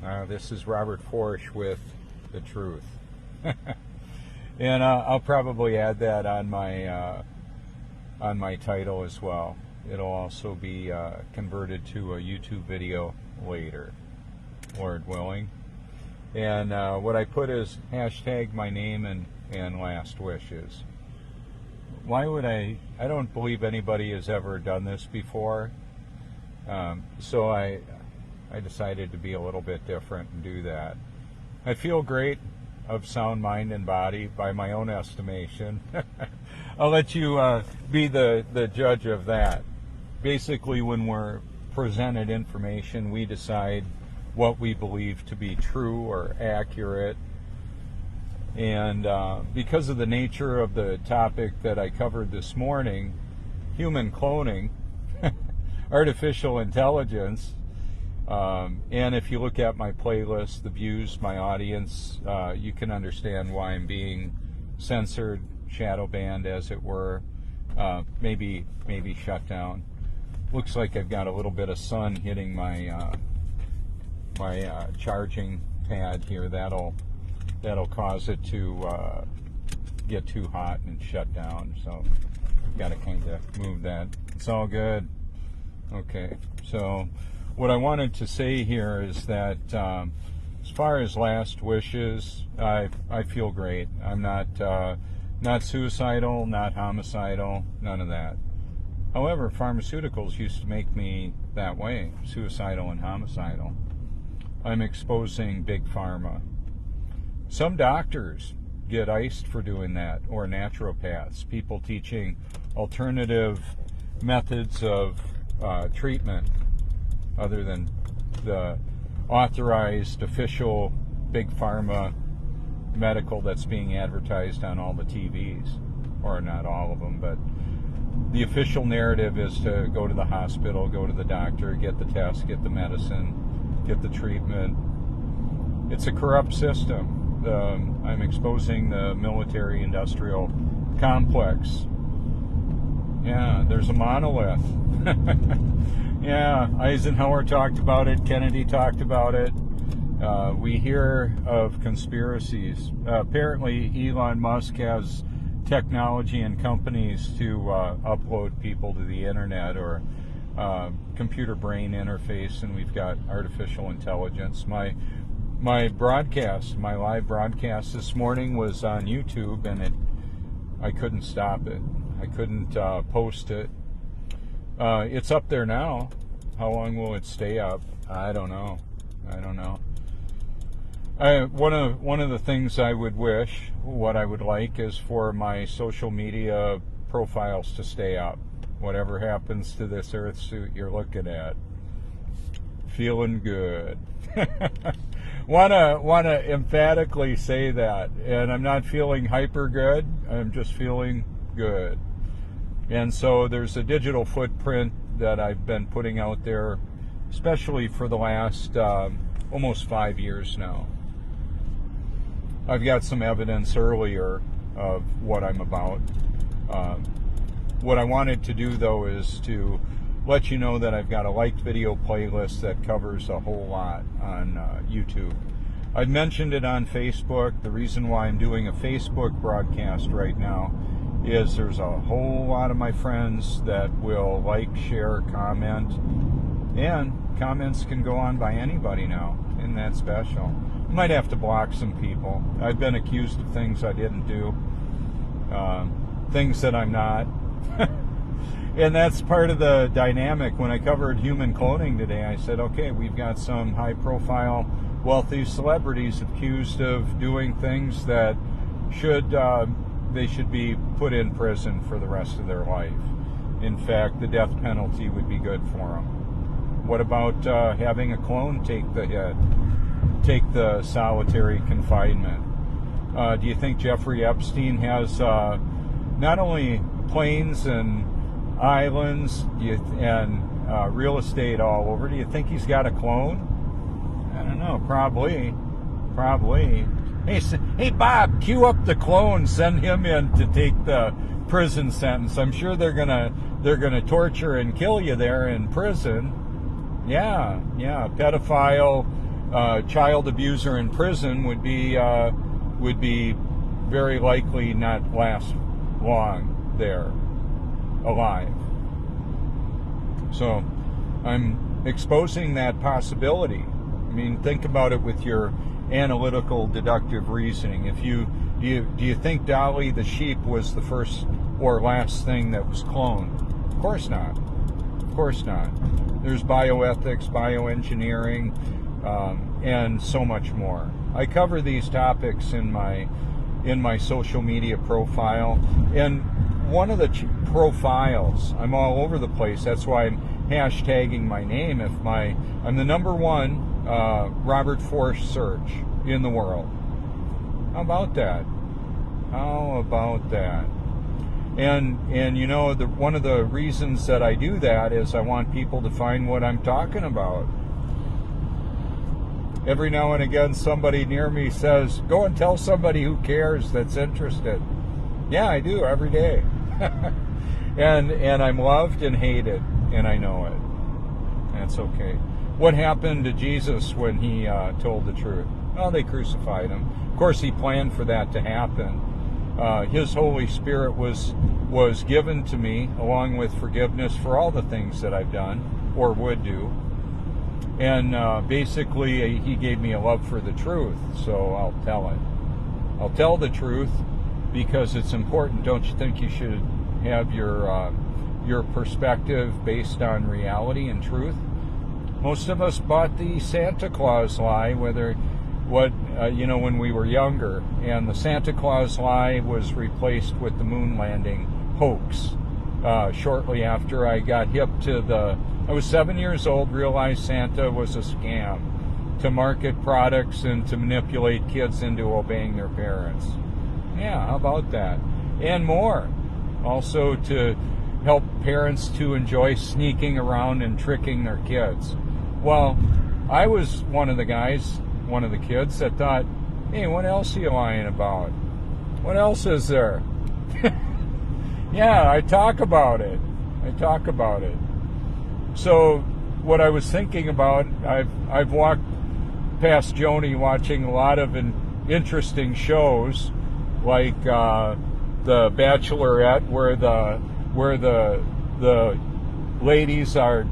This is Robert Forsch with The Truth. And I'll probably add that on my title as well. It'll also be converted to a YouTube video later, Lord willing. And what I put is hashtag my name and last wishes. Why would I don't believe anybody has ever done this before. So I decided to be a little bit different and do that. I feel great, of sound mind and body by my own estimation. I'll let you be the judge of that. Basically, when we're presented information, we decide what we believe to be true or accurate. And because of the nature of the topic that I covered this morning, human cloning, artificial intelligence, and if you look at my playlist, the views, my audience, you can understand why I'm being censored, shadow banned, as it were, maybe shut down. Looks like I've got a little bit of sun hitting my my charging pad here. That'll cause it to get too hot and shut down. So got to kind of move that. It's all good. Okay, so what I wanted to say here is that as far as last wishes, I feel great. I'm not suicidal, not homicidal, none of that. However, pharmaceuticals used to make me that way, suicidal and homicidal. I'm exposing big pharma. Some doctors get iced for doing that, or naturopaths, people teaching alternative methods of treatment other than the authorized official big pharma medical that's being advertised on all the TVs, or not all of them, but the official narrative is to go to the hospital, go to the doctor, get the test, get the medicine, get the treatment. It's a corrupt system. I'm exposing the military-industrial complex. Yeah, there's a monolith. Yeah, Eisenhower talked about it, Kennedy talked about it. We hear of conspiracies. Apparently, Elon Musk has technology and companies to upload people to the internet, or computer brain interface, and we've got artificial intelligence. My broadcast, my live broadcast this morning was on YouTube, and I couldn't stop it. I couldn't post it. It's up there now. How long will it stay up? I don't know. One of the things I would wish, what I would like, is for my social media profiles to stay up. Whatever happens to this earth suit you're looking at, feeling good. Wanna emphatically say that, and I'm not feeling hyper good. I'm just feeling good. And so there's a digital footprint that I've been putting out there, especially for the last almost 5 years now. I've got some evidence earlier of what I'm about. What I wanted to do, though, is to let you know that I've got a liked video playlist that covers a whole lot on YouTube. I've mentioned it on Facebook. The reason why I'm doing a Facebook broadcast right now is there's a whole lot of my friends that will like, share, comment, and comments can go on by anybody now. Isn't that special? I might have to block some people. I've been accused of things I didn't do, things that I'm not. And that's part of the dynamic. When I covered human cloning today, I said, okay, we've got some high-profile, wealthy celebrities accused of doing things that they should be put in prison for the rest of their life. In fact, the death penalty would be good for them. What about having a clone take the hit, take the solitary confinement? Do you think Jeffrey Epstein has not only planes and islands and real estate all over? Do you think he's got a clone? I don't know. Probably. Hey, Bob, cue up the clone. Send him in to take the prison sentence. I'm sure they're gonna torture and kill you there in prison. Yeah, pedophile, child abuser in prison would be very likely not last long there alive. So I'm exposing that possibility. I mean, think about it with your analytical deductive reasoning. If do you think Dolly the sheep was the first or last thing that was cloned? Of course not. Of course not. There's bioethics, bioengineering, and so much more. I cover these topics in my social media profile, and one of the profiles, I'm all over the place. That's why I'm hashtagging my name. I'm the #1 Robert Forsch search in the world. How about that? How about that? And you know, one of the reasons that I do that is I want people to find what I'm talking about. Every now and again, somebody near me says, "Go and tell somebody who cares that's interested." Yeah, I do every day. and I'm loved and hated, and I know it. That's okay. What happened to Jesus when he told the truth? Well, they crucified him. Of course, he planned for that to happen. His Holy Spirit was given to me, along with forgiveness for all the things that I've done or would do. And basically, he gave me a love for the truth, so I'll tell it. I'll tell the truth because it's important. Don't you think you should have your perspective based on reality and truth? Most of us bought the Santa Claus lie, when we were younger, and the Santa Claus lie was replaced with the moon landing hoax. Shortly after I got hip to I was 7 years old, realized Santa was a scam to market products and to manipulate kids into obeying their parents. Yeah, how about that? And more. Also to help parents to enjoy sneaking around and tricking their kids. Well, I was one of the kids that thought, hey, what else are you lying about? What else is there? Yeah, I talk about it. So what I was thinking about, I've walked past Joni watching a lot of interesting shows, like the Bachelorette, where the ladies are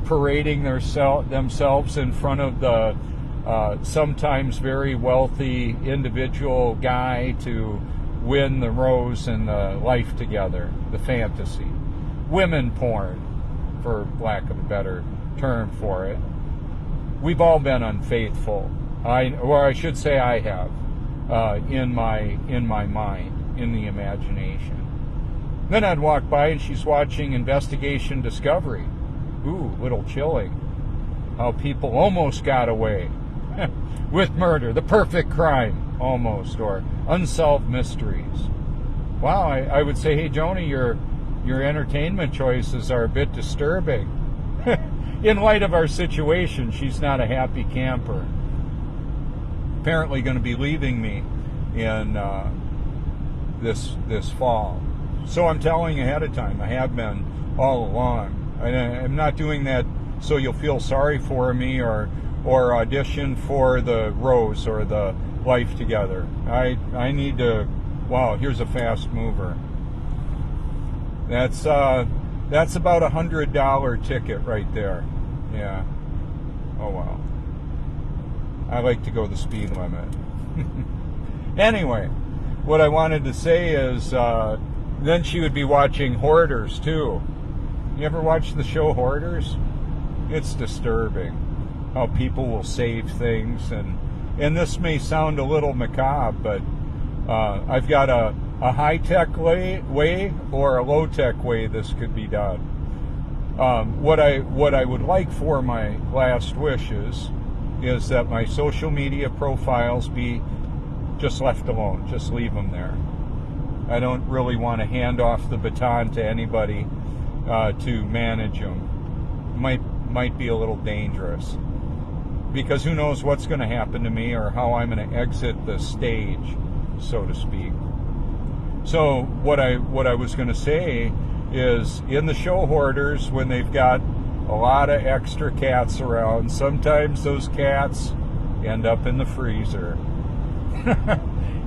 parading themselves in front of the sometimes very wealthy individual guy to win the rose and the life together, the fantasy. Women porn, for lack of a better term for it. We've all been unfaithful. I should say I have, in my mind, in the imagination. Then I'd walk by and she's watching Investigation Discovery. Ooh, little chilling. How people almost got away with murder, the perfect crime, almost, or unsolved mysteries. Wow, I would say, hey, Joni, your entertainment choices are a bit disturbing. In light of our situation, she's not a happy camper. Apparently going to be leaving me in this fall. So I'm telling ahead of time. I have been all along. I'm not doing that so you'll feel sorry for me or audition for the rose or the life together. I need to. Wow, here's a fast mover. That's about $100 ticket right there. Yeah. Oh wow. I like to go the speed limit. Anyway, what I wanted to say is then she would be watching Hoarders too. You ever watch the show Hoarders? It's disturbing how people will save things, and this may sound a little macabre, but I've got a high-tech way or a low-tech way this could be done. What I would like for my last wishes is that my social media profiles be just left alone. Just leave them there. I don't really want to hand off the baton to anybody to manage them. Might be a little dangerous, because who knows what's going to happen to me or how I'm going to exit the stage, so to speak. So what I was going to say is, in the show Hoarders, when they've got a lot of extra cats around. Sometimes those cats end up in the freezer.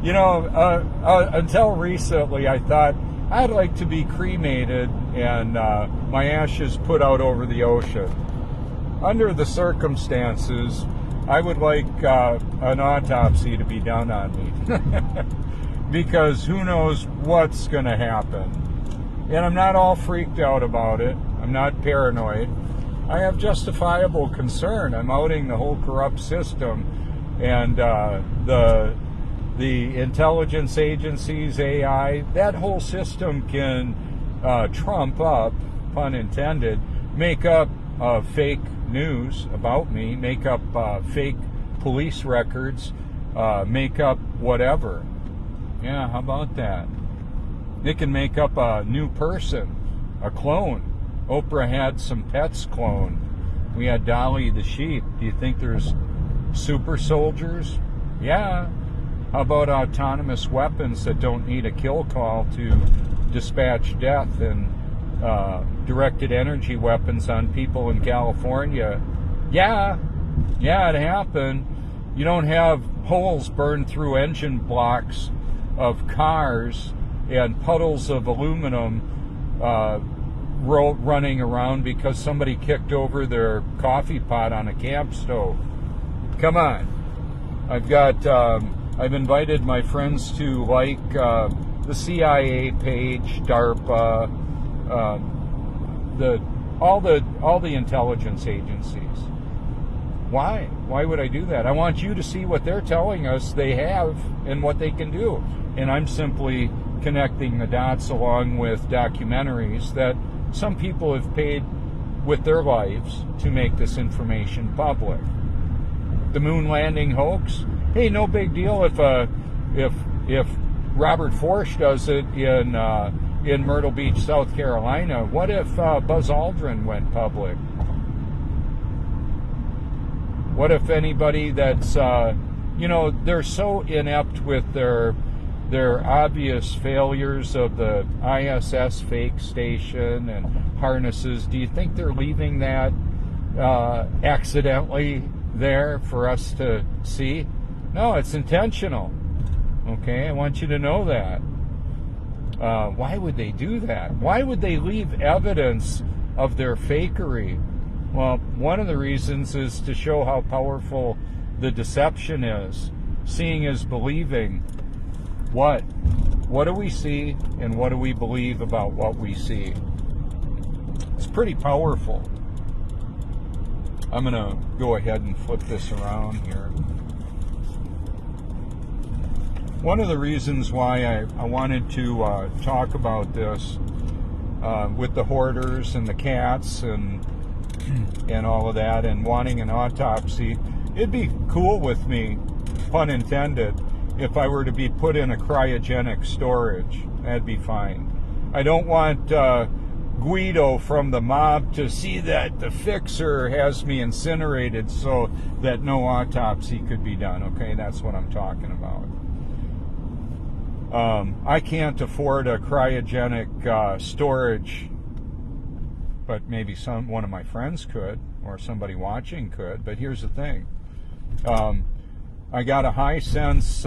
You know, until recently, I thought I'd like to be cremated and my ashes put out over the ocean. Under the circumstances, I would like an autopsy to be done on me. Because who knows what's going to happen. And I'm not all freaked out about it. I'm not paranoid. I have justifiable concern. I'm outing the whole corrupt system and the intelligence agencies, AI. That whole system can trump up, pun intended, make up fake news about me, make up fake police records, make up whatever. Yeah, how about that? It can make up a new person, a clone. Oprah had some pets cloned. We had Dolly the sheep. Do you think there's super soldiers? Yeah. How about autonomous weapons that don't need a kill call to dispatch death, and directed energy weapons on people in California? Yeah, it happened. You don't have holes burned through engine blocks of cars and puddles of aluminum running around because somebody kicked over their coffee pot on a camp stove. Come on. I've invited my friends to like the CIA page, DARPA, all the intelligence agencies. Why? Why would I do that? I want you to see what they're telling us they have and what they can do. And I'm simply connecting the dots along with documentaries that some people have paid with their lives to make this information public. The moon landing hoax? Hey, no big deal if Robert Forsch does it in Myrtle Beach, South Carolina. What if Buzz Aldrin went public? What if anybody that's they're so inept with their obvious failures of the ISS fake station and harnesses? Do you think they're leaving that accidentally there for us to see? No, it's intentional. Okay, I want you to know that. Why would they do that? Why would they leave evidence of their fakery? Well, one of the reasons is to show how powerful the deception is. Seeing is believing. What do we see, and what do we believe about what we see? It's pretty powerful. I'm going to go ahead and flip this around here. One of the reasons why I wanted to talk about this with the hoarders and the cats and all of that, and wanting an autopsy, it'd be cool with me, pun intended, if I were to be put in a cryogenic storage. That'd be fine. I don't want Guido from the mob to see that the fixer has me incinerated so that no autopsy could be done. Okay, that's what I'm talking about. I can't afford a cryogenic storage, but maybe one of my friends could, or somebody watching could. But here's the thing. I got a Hisense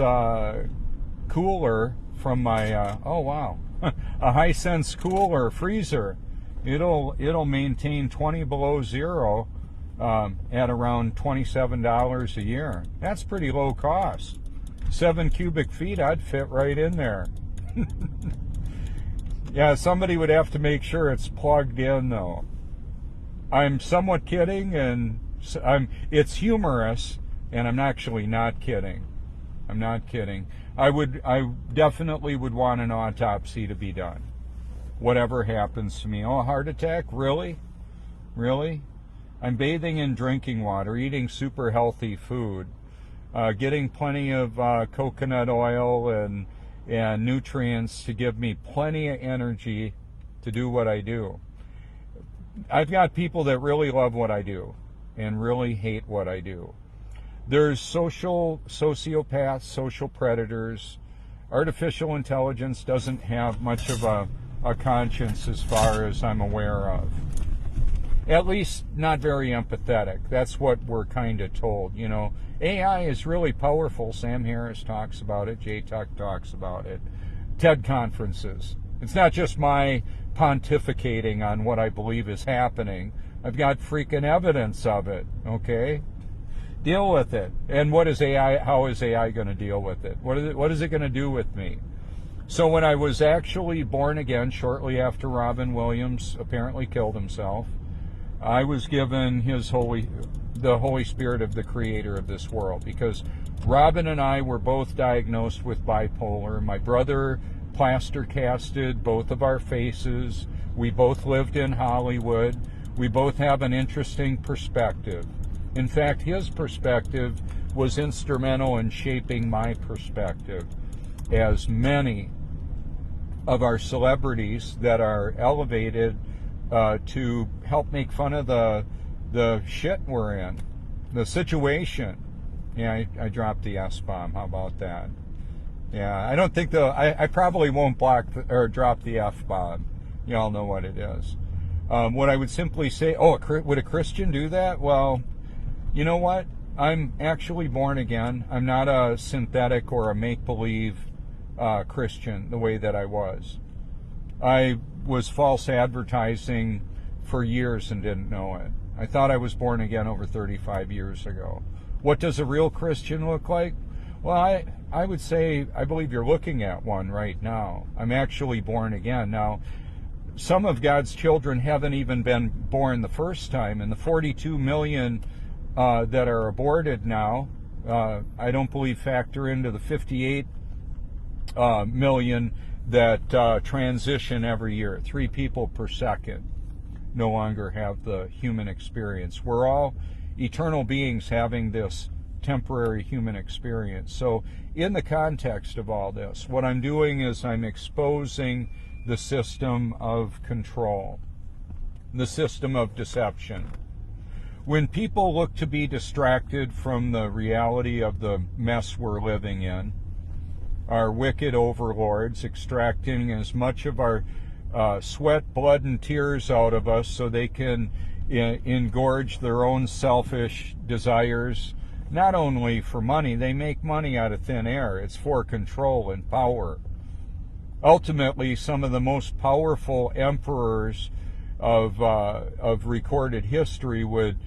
cooler from my, a Hisense cooler freezer. It'll maintain 20 below zero at around $27 a year. That's pretty low cost. 7 cubic feet, I'd fit right in there. Yeah, somebody would have to make sure it's plugged in, though. I'm somewhat kidding, and it's humorous, and I'm actually not kidding. I'm not kidding. I definitely would want an autopsy to be done. Whatever happens to me. Oh, a heart attack? Really? Really? I'm bathing in drinking water, eating super healthy food, getting plenty of coconut oil and nutrients to give me plenty of energy to do what I do. I've got people that really love what I do and really hate what I do. There's sociopaths, social predators. Artificial intelligence doesn't have much of a conscience as far as I'm aware of. At least not very empathetic. That's what we're kind of told. You know, AI is really powerful. Sam Harris talks about it. Jay Tuck talks about it. TED conferences. It's not just my pontificating on what I believe is happening. I've got freaking evidence of it, okay? Deal with it. And what is AI? How is AI going to deal with it? What is it going to do with me? So when I was actually born again, shortly after Robin Williams apparently killed himself, I was given the Holy Spirit of the Creator of this world, because Robin and I were both diagnosed with bipolar. My brother plaster casted both of our faces. We both lived in Hollywood. We both have an interesting perspective. In fact, his perspective was instrumental in shaping my perspective, as many of our celebrities that are elevated to help make fun of the shit we're in, the situation. Yeah, I dropped the S-bomb. How about that? Yeah, I don't think I probably won't or drop the F-bomb. Y'all know what it is. What I would simply say, would a Christian do that? Well, you know what? I'm actually born again. I'm not a synthetic or a make-believe Christian the way that I was. I was false advertising for years and didn't know it. I thought I was born again over 35 years ago. What does a real Christian look like? Well, I would say I believe you're looking at one right now. I'm actually born again. Now, some of God's children haven't even been born the first time, and the 42 million that are aborted now, I don't believe factor into the 58 million that transition every year. 3 people per second no longer have the human experience. We're all eternal beings having this temporary human experience. So in the context of all this, what I'm doing is I'm exposing the system of control, the system of deception. When people look to be distracted from the reality of the mess we're living in, our wicked overlords extracting as much of our sweat, blood, and tears out of us so they can engorge their own selfish desires, not only for money. They make money out of thin air. It's for control and power. Ultimately, some of the most powerful emperors of recorded history would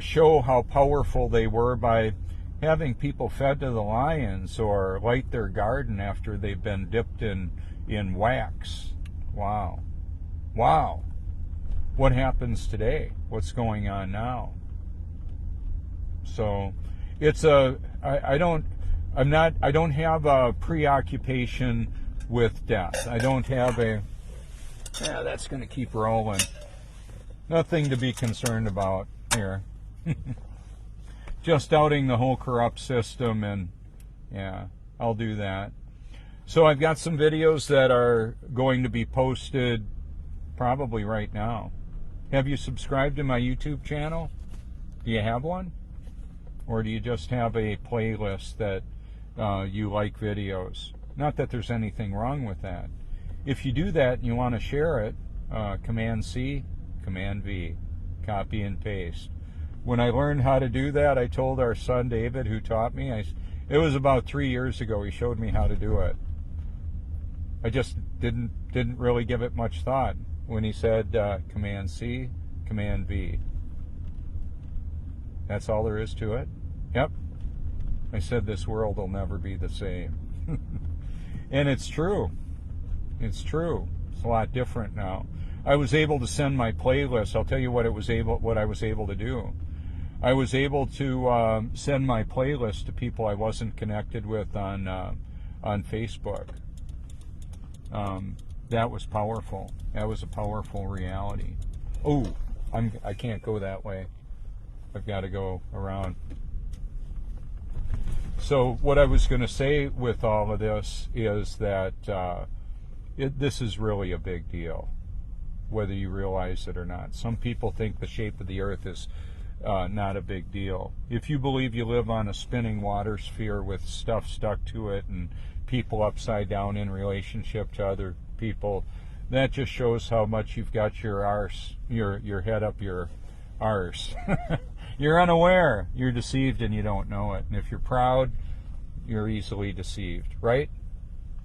show how powerful they were by having people fed to the lions or light their garden after they've been dipped in wax. Wow. Wow. What happens today? What's going on now? So it's I don't have a preoccupation with death. I don't have that's going to keep rolling. Nothing to be concerned about here. Just outing the whole corrupt system, and yeah, I'll do that. So I've got some videos that are going to be posted probably right now. Have you subscribed to my YouTube channel? Do you have one? Or do you just have a playlist that you like videos? Not that there's anything wrong with that. If you do that and you want to share it, Command C, Command V, copy and paste. When I learned how to do that, I told our son David, who taught me, it was about 3 years ago, he showed me how to do it. I just didn't really give it much thought when he said Command C, Command V. That's all there is to it. Yep. I said this world will never be the same. And it's true. It's true. It's a lot different now. I was able to send my playlist. I'll tell you what I was able to do. I was able to send my playlist to people I wasn't connected with on Facebook. That was powerful. That was a powerful reality. Oh, I can't go that way. I've got to go around. So what I was going to say with all of this is that this is really a big deal, whether you realize it or not. Some people think the shape of the earth is not a big deal. If you believe you live on a spinning water sphere with stuff stuck to it and people upside down in relationship to other people, that just shows how much you've got your arse, your head up your arse. You're unaware. You're deceived and you don't know it. And if you're proud, you're easily deceived, right?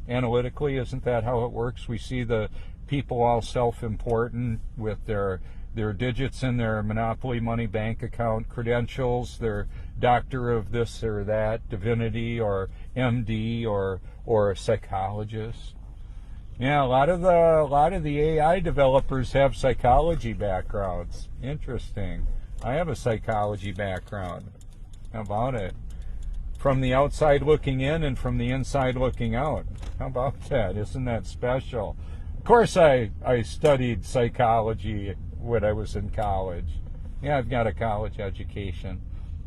Analytically, isn't that how it works? We see the people all self-important with their digits in their Monopoly money bank account credentials, their doctor of this or that, divinity or MD or a psychologist. Yeah, a lot of the AI developers have psychology backgrounds. Interesting. I have a psychology background. How about it? From the outside looking in and from the inside looking out. How about that? Isn't that special? Of course I studied psychology when I was in college. Yeah, I've got a college education.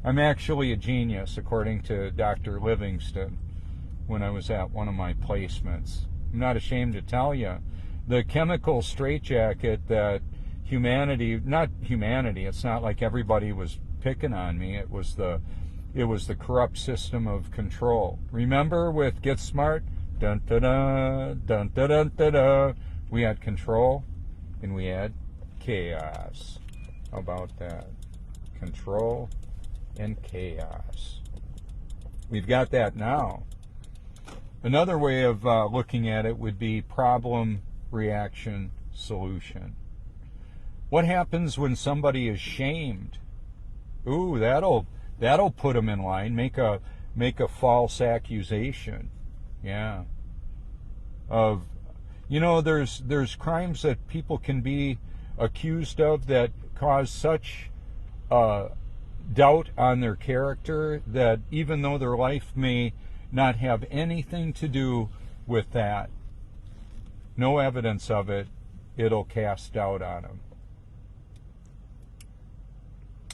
I'm actually a genius, according to Dr. Livingston, when I was at one of my placements. I'm not ashamed to tell you. The chemical straitjacket that not humanity, it's not like everybody was picking on me. It was the corrupt system of control. Remember with Get Smart? Dun da da dun da dun da da. We had control and we had chaos. How about that? Control and chaos. We've got that now. Another way of looking at it would be problem, reaction, solution. What happens when somebody is shamed? Ooh, that'll put them in line. Make a false accusation. Yeah. There's crimes that people can be accused of that cause such doubt on their character that even though their life may not have anything to do with that, no evidence of it, it'll cast doubt on them.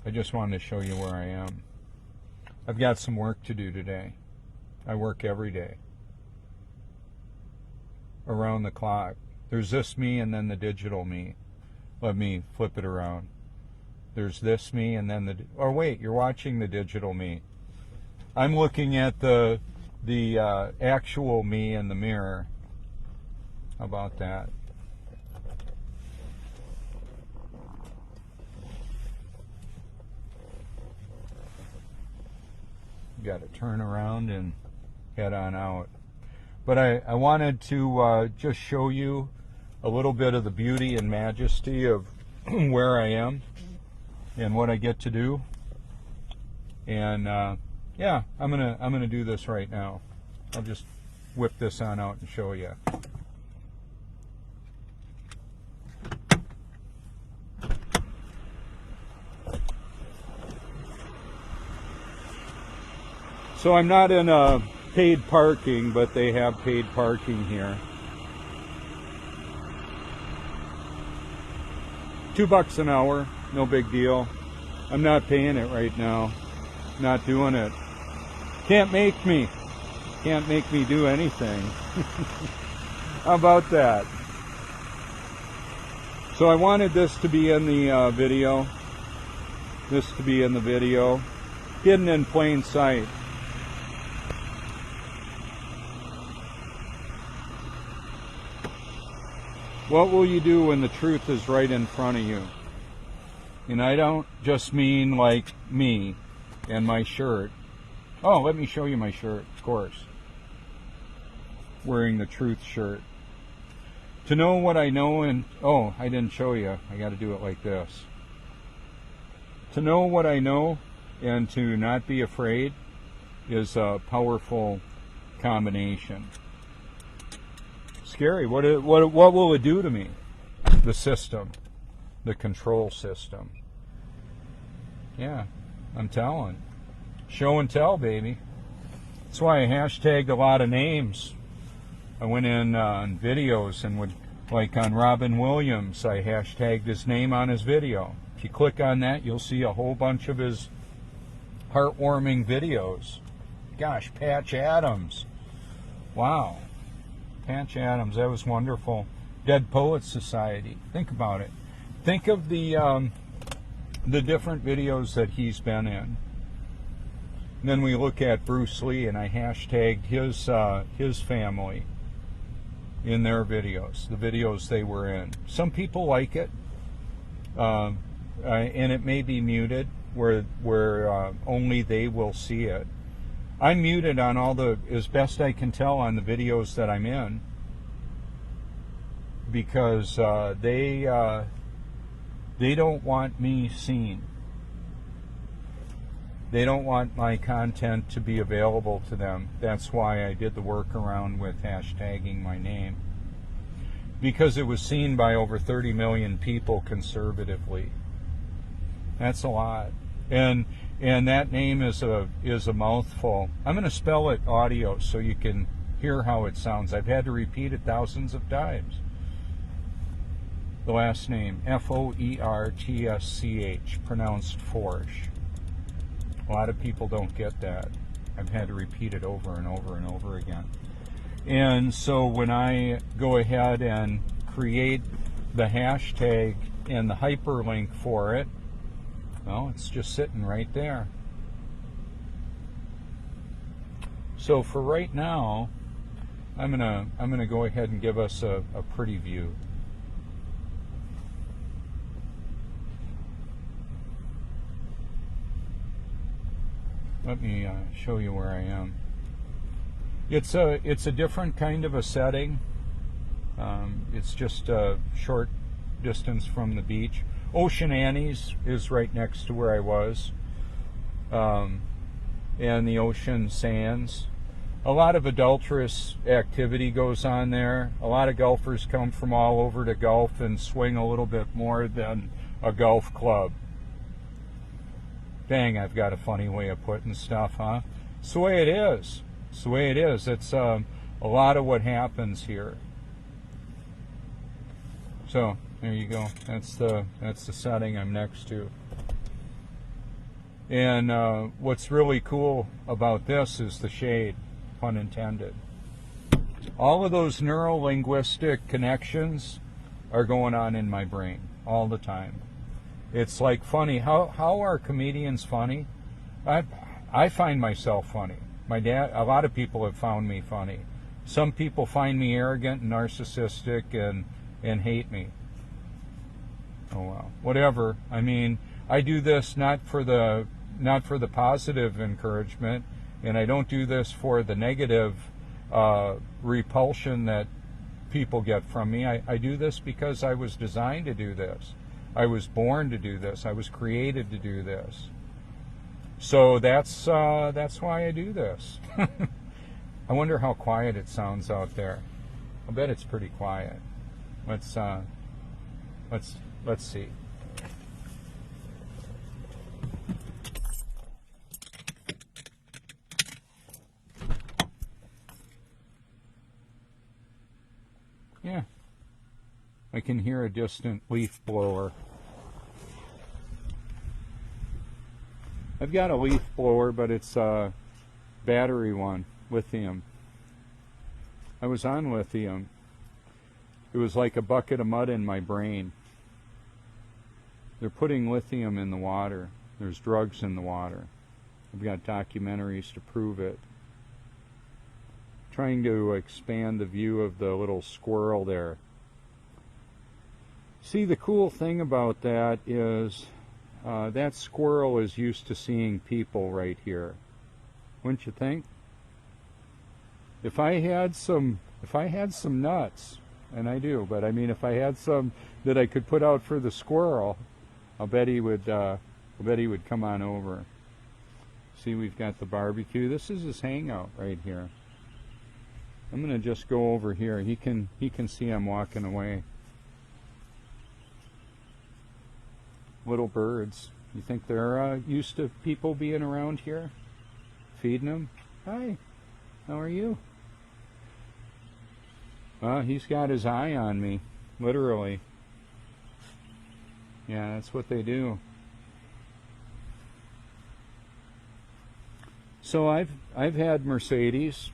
I just wanted to show you where I am. I've got some work to do today. I work every day. Around the clock. There's this me and then the digital me. Let me flip it around. There's this me and then oh wait, you're watching the digital me. I'm looking at the actual me in the mirror. How about that? Got to turn around and head on out. But I wanted to just show you a little bit of the beauty and majesty of where I am and what I get to do. And yeah, I'm gonna do this right now. I'll just whip this on out and show you. So I'm not in paid parking, but they have paid parking here. $2 an hour, no big deal. I'm not paying it right now. Not doing it. Can't make me do anything. How about that? So I wanted this to be in the video. This to be in the video. Hidden in plain sight. What will you do when the truth is right in front of you? And I don't just mean like me and my shirt. Oh, let me show you my shirt, of course. Wearing the truth shirt. To know what I know and... Oh, I didn't show you. I got to do it like this. To know what I know and to not be afraid is a powerful combination. Scary. What will it do to me? The system. The control system. Yeah, I'm telling. Show and tell, baby. That's why I hashtagged a lot of names. I went in on videos and would, like on Robin Williams, I hashtagged his name on his video. If you click on that, you'll see a whole bunch of his heartwarming videos. Gosh, Patch Adams. Wow. Patch Adams, that was wonderful. Dead Poets Society. Think about it. Think of the different videos that he's been in. And then we look at Bruce Lee, and I hashtagged his family. in their videos, the videos they were in. Some people like it, and it may be muted where only they will see it. I'm muted on all the, as best I can tell, on the videos that I'm in, because they don't want me seen. They don't want my content to be available to them. That's why I did the workaround with hashtagging my name, because it was seen by over 30 million people conservatively. That's a lot. And that name is a mouthful. I'm going to spell it audio so you can hear how it sounds. I've had to repeat it thousands of times. The last name, F-O-E-R-T-S-C-H, pronounced Forsch. A lot of people don't get that. I've had to repeat it over and over and over again. And so when I go ahead and create the hashtag and the hyperlink for it, well, it's just sitting right there. So for right now, I'm gonna go ahead and give us a pretty view. Let me show you where I am. It's a different kind of a setting. It's just a short distance from the beach. Ocean Annie's is right next to where I was, and the ocean sands. A lot of adulterous activity goes on there. A lot of golfers come from all over to golf and swing a little bit more than a golf club. Dang, I've got a funny way of putting stuff, huh? It's the way it is. It's the way it is. It's a lot of what happens here. So there you go. That's the setting I'm next to. And what's really cool about this is the shade, pun intended. All of those neuro-linguistic connections are going on in my brain all the time. It's like funny. How are comedians funny? I find myself funny. My dad, a lot of people have found me funny. Some people find me arrogant and narcissistic and hate me. Oh well, whatever. I mean, I do this not for the positive encouragement, and I don't do this for the negative repulsion that people get from me. I do this because I was designed to do this. I was born to do this. I was created to do this. So that's why I do this. I wonder how quiet it sounds out there. I bet it's pretty quiet. Let's see. Yeah. I can hear a distant leaf blower. I've got a leaf blower, but it's a battery one, lithium. I was on lithium. It was like a bucket of mud in my brain. They're putting lithium in the water. There's drugs in the water. I've got documentaries to prove it. Trying to expand the view of the little squirrel there. See, the cool thing about that is that squirrel is used to seeing people right here. Wouldn't you think? If I had some nuts, and I do, but I mean, if I had some that I could put out for the squirrel, I'll bet he would come on over. See, we've got the barbecue. This is his hangout right here. I'm gonna just go over here. He can see I'm walking away. Little birds. You think they're used to people being around here? Feeding them? Hi, how are you? Well, he's got his eye on me, literally. Yeah, that's what they do. So I've had Mercedes.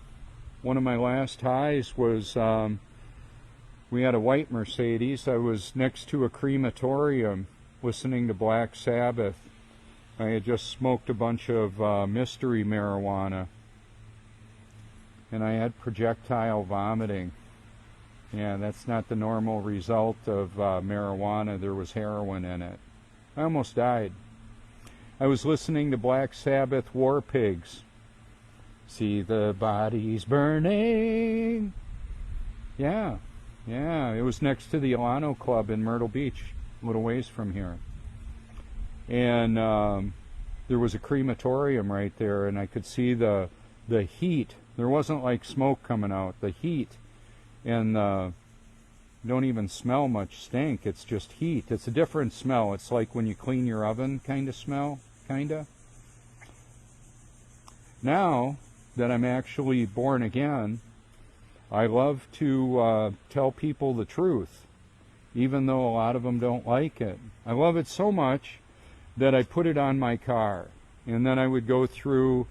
One of my last highs was we had a white Mercedes. I was next to a crematorium listening to Black Sabbath. I had just smoked a bunch of mystery marijuana, and I had projectile vomiting. Yeah, that's not the normal result of marijuana. There was heroin in it. I almost died. I was listening to Black Sabbath War Pigs. See the bodies burning. Yeah, it was next to the Alano Club in Myrtle Beach, a little ways from here. And there was a crematorium right there, and I could see the heat. There wasn't like smoke coming out, the heat. And don't even smell much stink, it's just heat. It's a different smell. It's like when you clean your oven kind of smell, kind of. Now that I'm actually born again, I love to tell people the truth, even though a lot of them don't like it. I love it so much that I put it on my car, and then I would go through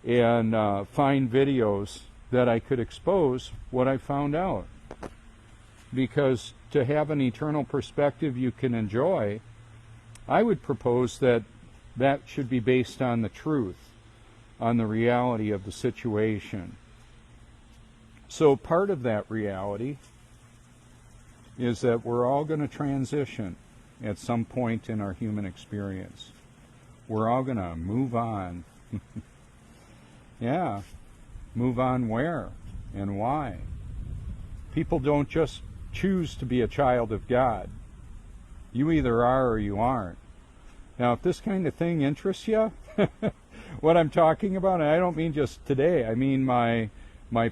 and find videos that I could expose what I found out. Because to have an eternal perspective you can enjoy, I would propose that that should be based on the truth, on the reality of the situation. So part of that reality is that we're all going to transition at some point in our human experience. We're all going to move on. Yeah. Move on where and why? People don't just choose to be a child of God. You either are or you aren't. Now, if this kind of thing interests you, what I'm talking about, and I don't mean just today, I mean my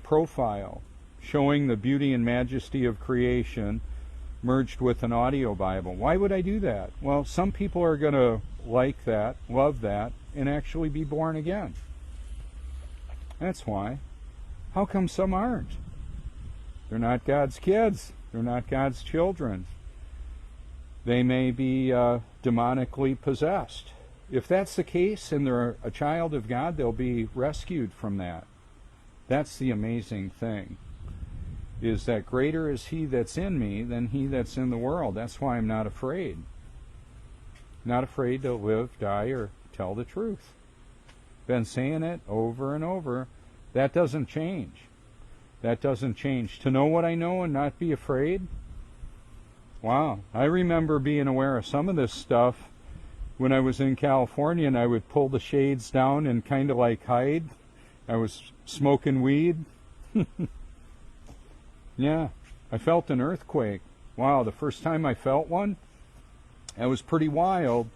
profile showing the beauty and majesty of creation merged with an audio Bible. Why would I do that? Well, some people are going to like that, love that, and actually be born again. That's why. How come some aren't? They're not God's kids. They're not God's children. They may be demonically possessed. If that's the case and they're a child of God, they'll be rescued from that. That's the amazing thing, is that greater is He that's in me than he that's in the world. That's why I'm not afraid. Not afraid to live, die, or tell the truth. Been saying it over and over. That doesn't change. That doesn't change. To know what I know and not be afraid? Wow. I remember being aware of some of this stuff when I was in California, and I would pull the shades down and kind of like hide. I was smoking weed. Yeah. I felt an earthquake. Wow, the first time I felt one, that was pretty wild.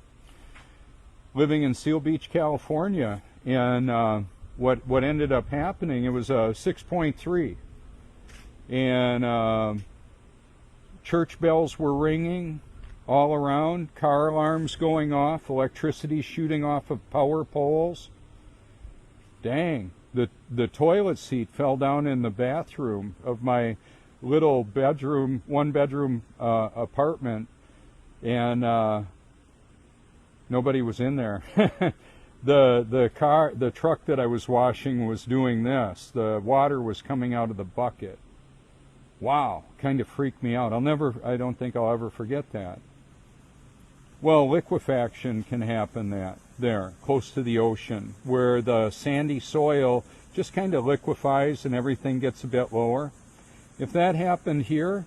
Living in Seal Beach, California, and what ended up happening, it was a 6.3, and church bells were ringing all around, car alarms going off, electricity shooting off of power poles. Dang, the toilet seat fell down in the bathroom of my little bedroom, one-bedroom apartment, and nobody was in there. The truck that I was washing was doing this. The water was coming out of the bucket. Wow, kind of freaked me out. I don't think I'll ever forget that. Well, liquefaction can happen there, close to the ocean, where the sandy soil just kind of liquefies and everything gets a bit lower. If that happened here,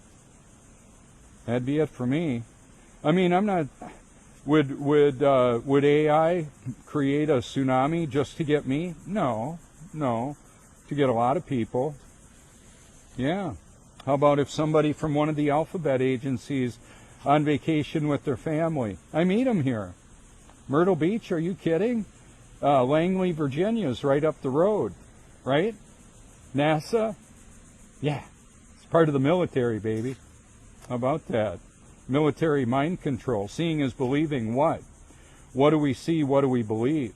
that'd be it for me. I mean, I'm not... Would AI create a tsunami just to get me? No. To get a lot of people. Yeah. How about if somebody from one of the alphabet agencies on vacation with their family? I meet them here. Myrtle Beach, are you kidding? Langley, Virginia is right up the road, right? NASA? Yeah. It's part of the military, baby. How about that? Military mind control. Seeing is believing what? What do we see? What do we believe?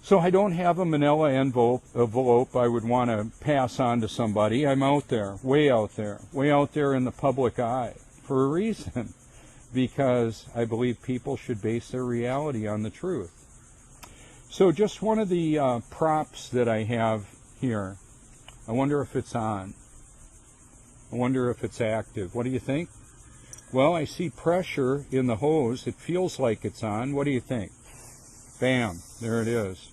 So I don't have a manila envelope I would want to pass on to somebody. I'm out there, way out there in the public eye for a reason, because I believe people should base their reality on the truth. So just one of the props that I have here, I wonder if it's on. I wonder if it's active. What do you think? Well, I see pressure in the hose. It feels like it's on. What do you think? Bam, there it is.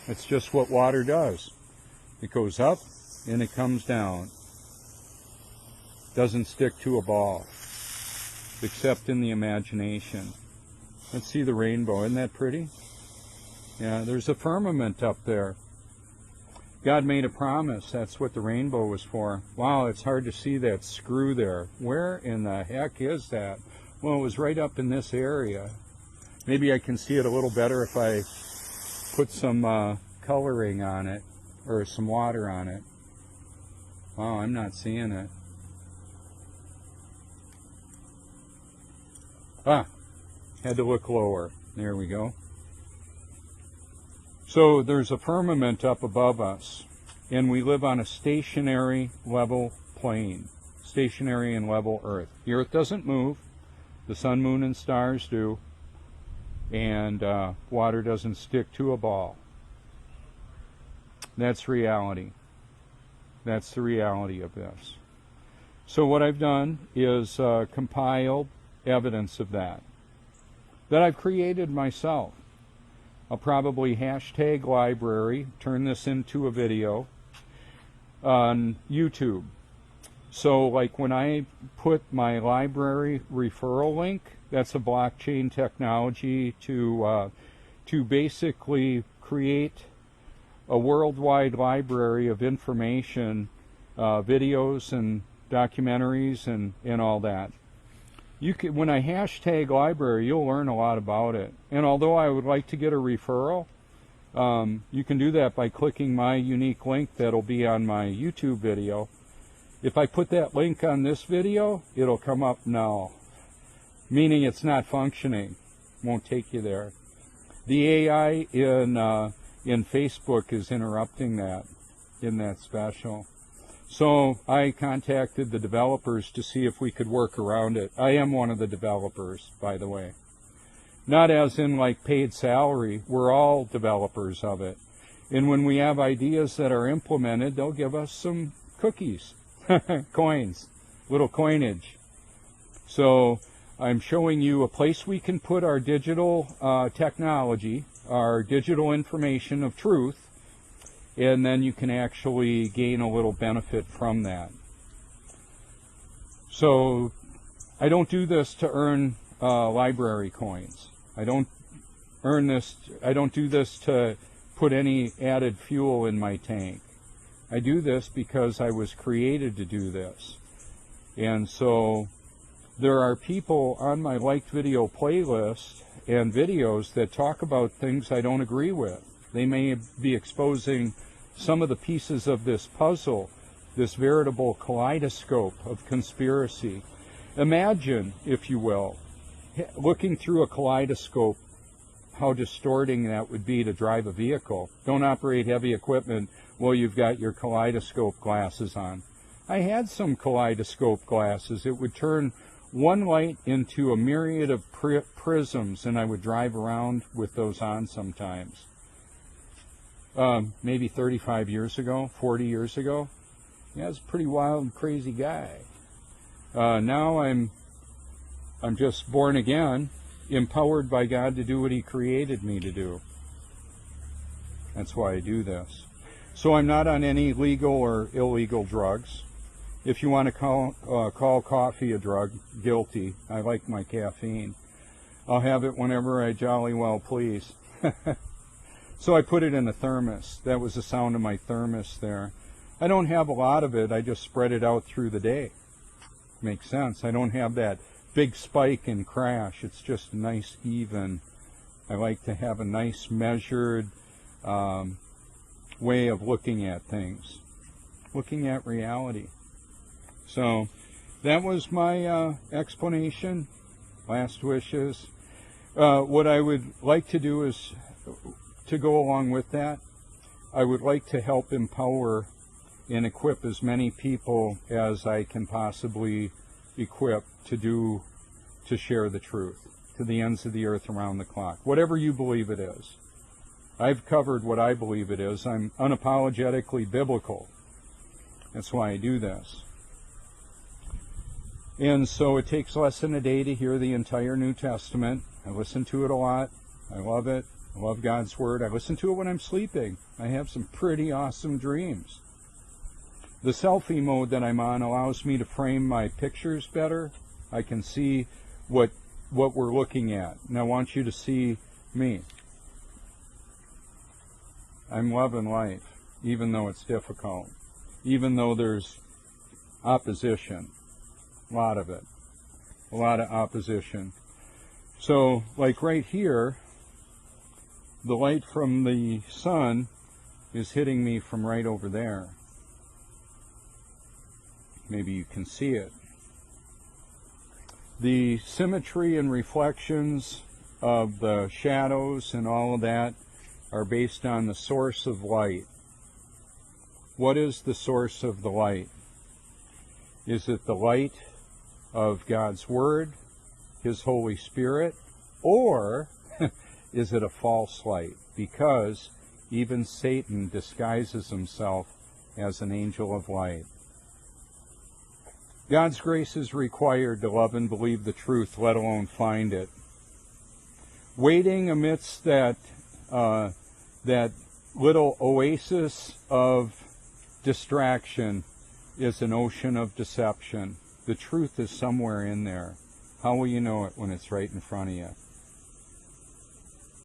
It's just what water does. It goes up and it comes down. Doesn't stick to a ball, except in the imagination. Let's see the rainbow. Isn't that pretty? Yeah, there's a firmament up there. God made a promise. That's what the rainbow was for. Wow, it's hard to see that screw there. Where in the heck is that? Well, it was right up in this area. Maybe I can see it a little better if I put some coloring on it, or some water on it. Wow, I'm not seeing it. Ah, had to look lower. There we go. So there's a firmament up above us, and we live on a stationary level plane, stationary and level Earth. The Earth doesn't move, the sun, moon, and stars do, and water doesn't stick to a ball. That's reality. That's the reality of this. So what I've done is compiled evidence of that I've created myself. I'll probably hashtag LBRY, turn this into a video on YouTube. So like when I put my LBRY referral link, that's a blockchain technology to basically create a worldwide library of information, videos and documentaries and all that. You can, when I hashtag LBRY, you'll learn a lot about it. And although I would like to get a referral, you can do that by clicking my unique link that'll be on my YouTube video. If I put that link on this video, it'll come up null, meaning it's not functioning. Won't take you there. The AI in Facebook is interrupting that in that special. So I contacted the developers to see if we could work around it. I am one of the developers, by the way. Not as in like paid salary. We're all developers of it. And when we have ideas that are implemented, they'll give us some cookies, coins, little coinage. So I'm showing you a place we can put our digital technology, our digital information of truth, and then you can actually gain a little benefit from that. So I don't do this to earn LBRY coins. I don't do this to put any added fuel in my tank. I do this because I was created to do this. And so there are people on my liked video playlist and videos that talk about things I don't agree with. They may be exposing some of the pieces of this puzzle, this veritable kaleidoscope of conspiracy. Imagine, if you will, looking through a kaleidoscope, how distorting that would be to drive a vehicle. Don't operate heavy equipment while you've got your kaleidoscope glasses on. I had some kaleidoscope glasses. It would turn one light into a myriad of prisms, and I would drive around with those on sometimes. Maybe 35 years ago, 40 years ago. Yeah, I was a pretty wild and crazy guy. Now I'm just born again, empowered by God to do what He created me to do. That's why I do this. So I'm not on any legal or illegal drugs. If you want to call coffee a drug, guilty. I like my caffeine. I'll have it whenever I jolly well please. So I put it in a thermos. That was the sound of my thermos there. I don't have a lot of it. I just spread it out through the day. Makes sense. I don't have that big spike and crash. It's just nice, even. I like to have a nice measured way of looking at things, looking at reality. So that was my explanation. Last wishes. What I would like to do is, to go along with that, I would like to help empower and equip as many people as I can possibly equip to share the truth to the ends of the earth around the clock. Whatever you believe it is. I've covered what I believe it is. I'm unapologetically biblical. That's why I do this. And so it takes less than a day to hear the entire New Testament. I listen to it a lot. I love it. I love God's Word. I listen to it when I'm sleeping. I have some pretty awesome dreams. The selfie mode that I'm on allows me to frame my pictures better. I can see what we're looking at. And I want you to see me. I'm loving life, even though it's difficult, even though there's opposition, a lot of it, a lot of opposition. So, like right here, the light from the sun is hitting me from right over there. Maybe you can see it. The symmetry and reflections of the shadows and all of that are based on the source of light. What is the source of the light? Is it the light of God's Word, His Holy Spirit, or is it a false light? Because even Satan disguises himself as an angel of light. God's grace is required to love and believe the truth, let alone find it. Waiting amidst that little oasis of distraction is an ocean of deception. The truth is somewhere in there. How will you know it when it's right in front of you?